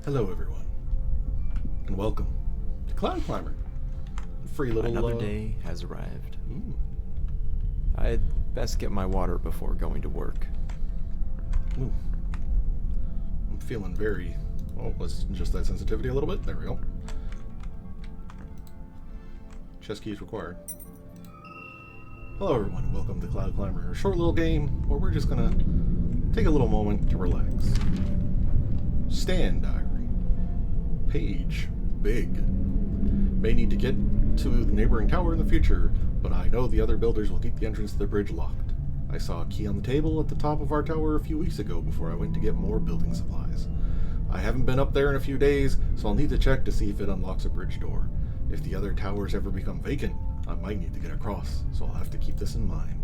Hello, everyone, and welcome to Cloud Climber. Free little Another day has arrived. Mm. I'd best get my water before going to work. Ooh. I'm feeling very. Oh, let's adjust that sensitivity a little bit. There we go. Chest keys required. Hello, everyone, and welcome to Cloud Climber, a short little game where we're just gonna take a little moment to relax. Stand diary. Page big. May need to get to the neighboring tower in the future, but I know the other builders will keep the entrance to the bridge locked. I saw a key on the table at the top of our tower a few weeks ago before I went to get more building supplies. I haven't been up there in a few days, so I'll need to check to see if it unlocks a bridge door. If the other towers ever become vacant, I might need to get across, so I'll have to keep this in mind.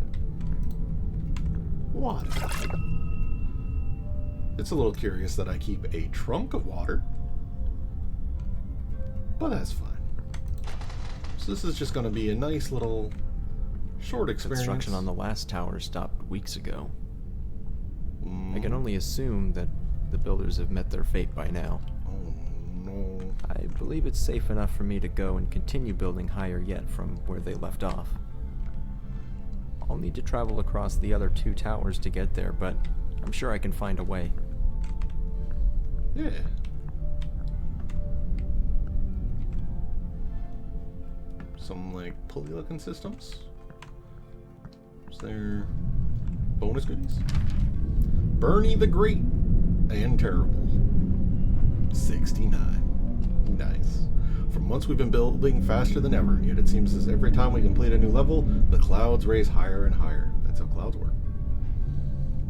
Water. It's a little curious that I keep a trunk of water, but that's fine. So this is just going to be a nice little short experience. Construction on the last tower stopped weeks ago. I can only assume that the builders have met their fate by now. Oh no. I believe it's safe enough for me to go and continue building higher yet from where they left off. I'll need to travel across the other two towers to get there, but I'm sure I can find a way. Yeah. Some like pulley looking systems. Is there bonus goodies? Bernie the Great and Terrible. 69. Nice. For months we've been building faster than ever, and yet it seems as every time we complete a new level, the clouds raise higher and higher. That's how clouds work.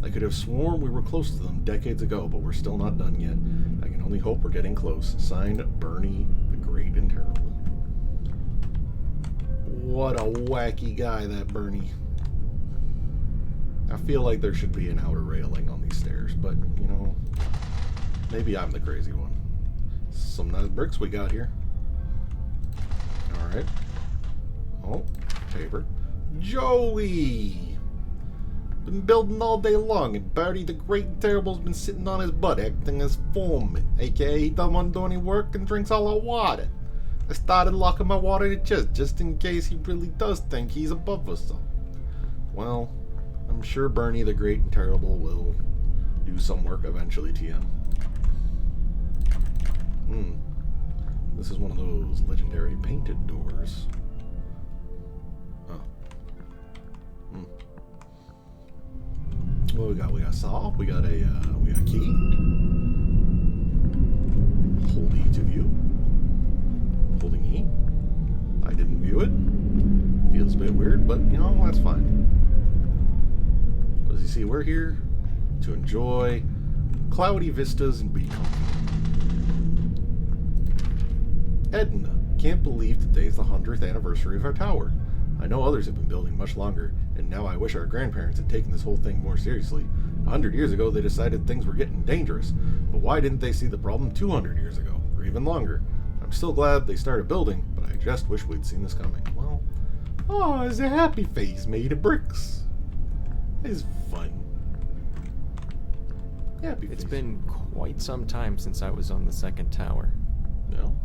I could have sworn we were close to them decades ago, but we're still not done yet. I can only hope we're getting close. Signed, Bernie the Great and Terrible. What a wacky guy, that Bernie. I feel like there should be an outer railing on these stairs, but, you know, maybe I'm the crazy one. Some nice bricks we got here. Alright. Oh, paper. Joey! Been building all day long, and Bernie the Great and Terrible's been sitting on his butt acting as foreman, aka he don't want to do any work and drinks all our water. I started locking my water in the chest just in case he really does think he's above us. Well, I'm sure Bernie the Great and Terrible will do some work eventually, TM. This is one of those legendary painted doors. Oh. What we got? We got saw. We got a key. Hold E to view. Holding E. I didn't view it. Feels a bit weird, but you know, that's fine. What does he see? We're here to enjoy cloudy vistas and Beake. Edna, can't believe today's the 100th anniversary of our tower. I know others have been building much longer, and now I wish our grandparents had taken this whole thing more seriously. 100 years ago they decided things were getting dangerous, but why didn't they see the problem 200 years ago, or even longer? I'm still glad they started building, but I just wish we'd seen this coming. Well, oh, it's a happy face made of bricks. It's fun. Happy face. It's been quite some time since I was on the second tower. No?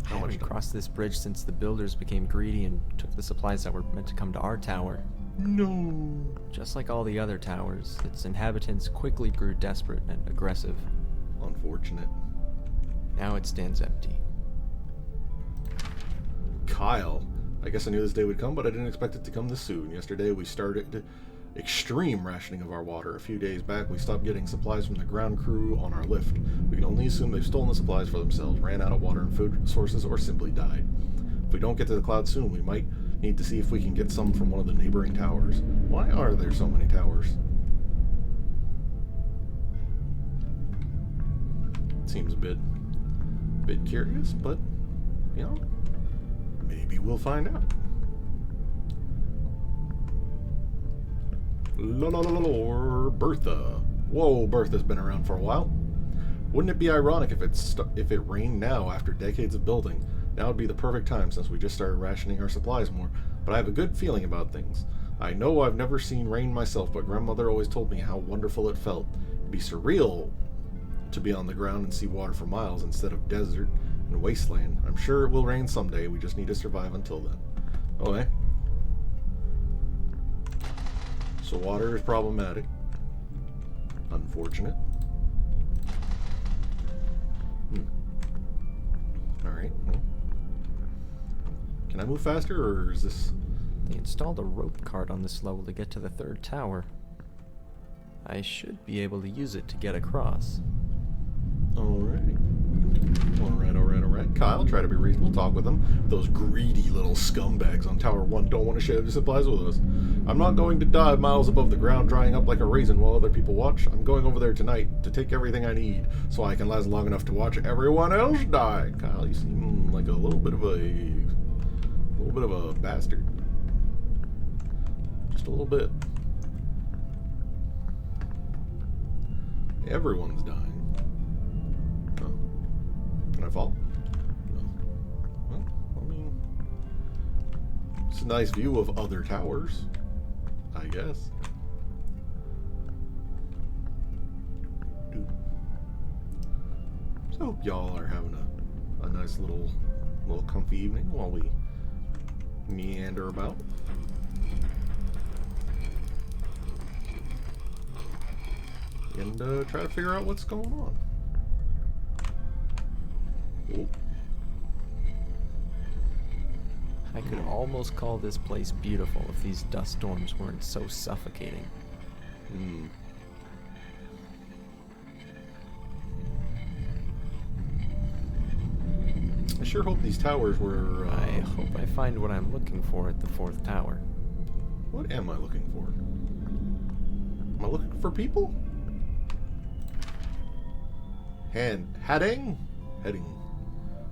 I haven't crossed this bridge since the builders became greedy and took the supplies that were meant to come to our tower. No. Just like all the other towers, its inhabitants quickly grew desperate and aggressive. Unfortunate. Now it stands empty. Kyle. I guess I knew this day would come, but I didn't expect it to come this soon. Yesterday we started extreme rationing of our water. A few days back we stopped getting supplies from the ground crew on our lift. We can only assume they've stolen the supplies for themselves, ran out of water and food sources, or simply died. If we don't get to the clouds soon, we might need to see if we can get some from one of the neighboring towers. Why are there so many towers? Seems a bit curious, but, you know, maybe we'll find out. Bertha. Whoa, Bertha's been around for a while. Wouldn't it be ironic if it rained now after decades of building? Now would be the perfect time since we just started rationing our supplies more, but I have a good feeling about things. I know I've never seen rain myself, but grandmother always told me how wonderful it felt. It'd be surreal to be on the ground and see water for miles instead of desert and wasteland. I'm sure it will rain someday. We just need to survive until then. Okay. So water is problematic. Unfortunate. Alright. Well. Can I move faster, or is this... They installed a rope cart on this level to get to the third tower. I should be able to use it to get across. Alrighty. Alright. Kyle, try to be reasonable. Talk with them. Those greedy little scumbags on Tower 1 don't want to share their supplies with us. I'm not going to dive miles above the ground drying up like a raisin while other people watch. I'm going over there tonight to take everything I need so I can last long enough to watch everyone else die. Kyle, you seem like a little bit of a bastard. Just a little bit. Everyone's dying. Can I fall? No. Well, I mean, it's a nice view of other towers, I guess. So hope y'all are having a nice little comfy evening while we meander about. And try to figure out what's going on. Oh. I could almost call this place beautiful if these dust storms weren't so suffocating. I sure hope these towers were... I hope I find what I'm looking for at the fourth tower. What am I looking for? Am I looking for people? Heading?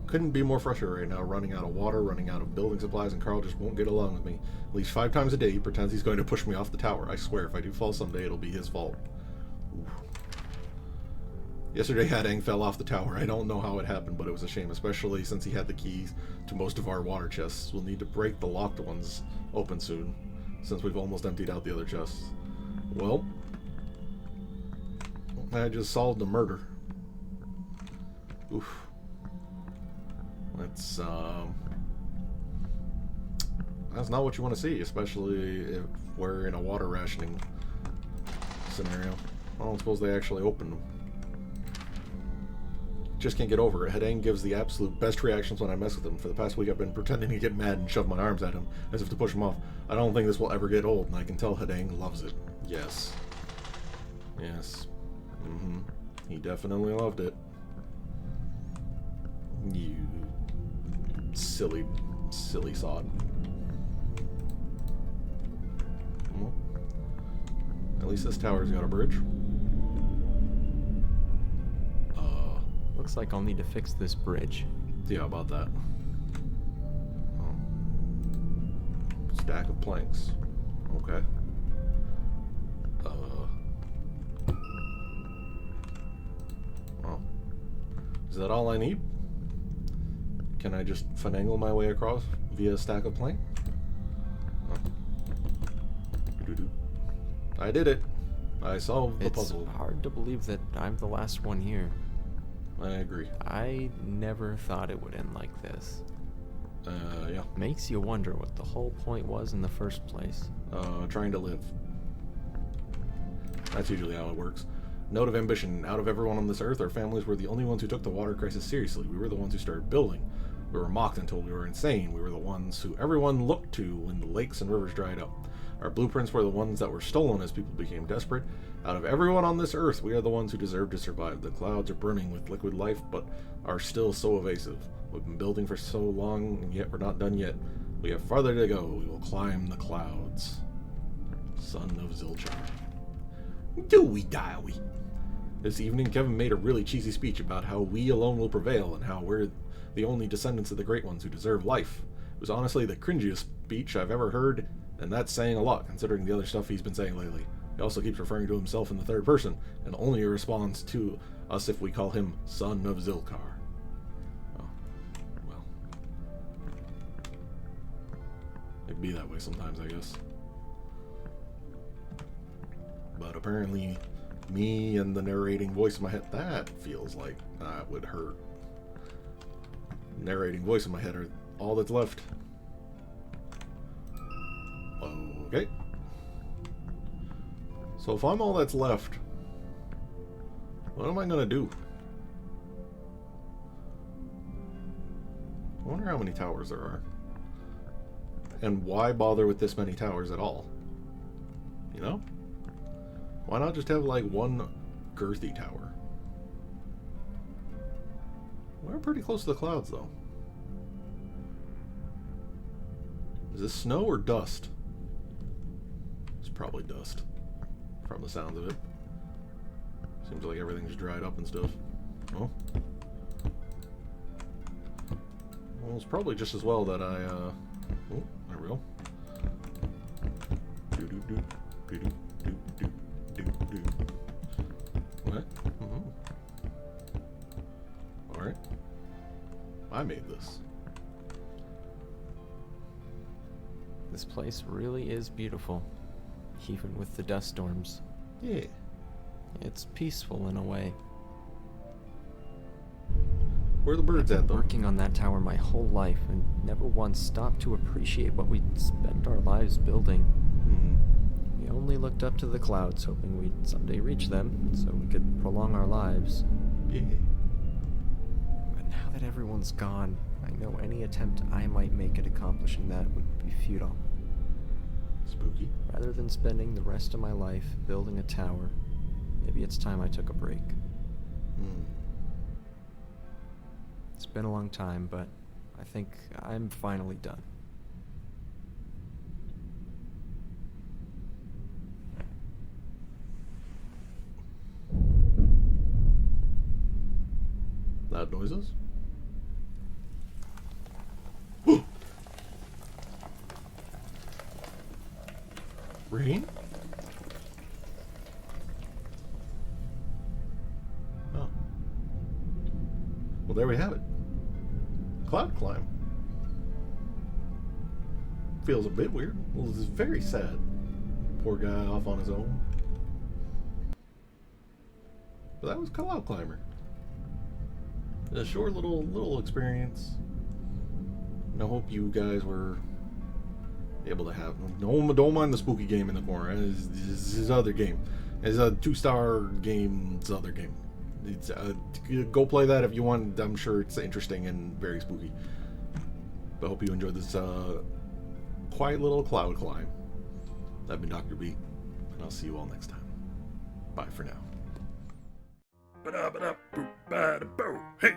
Couldn't be more frustrated right now, running out of water, running out of building supplies, and Carl just won't get along with me. At least 5 times a day he pretends he's going to push me off the tower. I swear, if I do fall someday, it'll be his fault. Oof. Yesterday, Hadang fell off the tower. I don't know how it happened, but it was a shame, especially since he had the keys to most of our water chests. We'll need to break the locked ones open soon, since we've almost emptied out the other chests. Well, I just solved a murder. Oof. That's not what you want to see, especially if we're in a water rationing scenario. I don't suppose they actually opened them. Just can't get over it. Hedang gives the absolute best reactions when I mess with him. For the past week I've been pretending to get mad and shove my arms at him, as if to push him off. I don't think this will ever get old, and I can tell Hedang loves it. Yes. He definitely loved it. You silly sod. Well, at least this tower's got a bridge. Looks like I'll need to fix this bridge. Yeah, about that. Stack of planks. Okay. Well, is that all I need? Can I just finagle my way across via a stack of plank? I did it. I solved the puzzle. It's hard to believe that I'm the last one here. I agree. I never thought it would end like this. Yeah. Makes you wonder what the whole point was in the first place. Trying to live. That's usually how it works. Note of ambition. Out of everyone on this earth, our families were the only ones who took the water crisis seriously. We were the ones who started building. We were mocked and told we were insane. We were the ones who everyone looked to when the lakes and rivers dried up. Our blueprints were the ones that were stolen as people became desperate. Out of everyone on this earth, we are the ones who deserve to survive. The clouds are brimming with liquid life, but are still so evasive. We've been building for so long, and yet we're not done yet. We have farther to go. We will climb the clouds. Son of Zilchar. Dooey-dowie. This evening, Kevin made a really cheesy speech about how we alone will prevail, and how we're the only descendants of the great ones who deserve life. It was honestly the cringiest speech I've ever heard, and that's saying a lot, considering the other stuff he's been saying lately. He also keeps referring to himself in the third person, and only responds to us if we call him Son of Zilchar. Oh, well. It'd be that way sometimes, I guess. But apparently, me and the narrating voice in my head. That feels like that would hurt. Narrating voice in my head are all that's left. Okay. So if I'm all that's left, what am I gonna do? I wonder how many towers there are. And why bother with this many towers at all? You know? Why not just have like one girthy tower? We're pretty close to the clouds though. Is this snow or dust? It's probably dust from the sounds of it. Seems like everything's dried up and stuff. Oh. Well, it's probably just as well that I, oh, there we go. What? Alright. I made this. This place really is beautiful, even with the dust storms. Yeah. It's peaceful in a way. Where are the birds at, though? Working on that tower my whole life and never once stopped to appreciate what we'd spent our lives building. We only looked up to the clouds, hoping we'd someday reach them, so we could prolong our lives. Yeah. But now that everyone's gone, I know any attempt I might make at accomplishing that would be futile. Spooky. Rather than spending the rest of my life building a tower, maybe it's time I took a break. It's been a long time, but I think I'm finally done. Loud noises? Rain? Oh. Well, there we have it. Cloud climb. Feels a bit weird. Well, this is very sad. Poor guy off on his own. But that was Cloud Climber. A short little experience. And I hope you guys were able to have. Don't mind the spooky game in the corner. It's his other game. It's a 2-star game. It's other game. It's go play that if you want. I'm sure it's interesting and very spooky. But I hope you enjoyed this quiet little cloud climb. I've been Dr. Beake, and I'll see you all next time. Bye for now. Hey.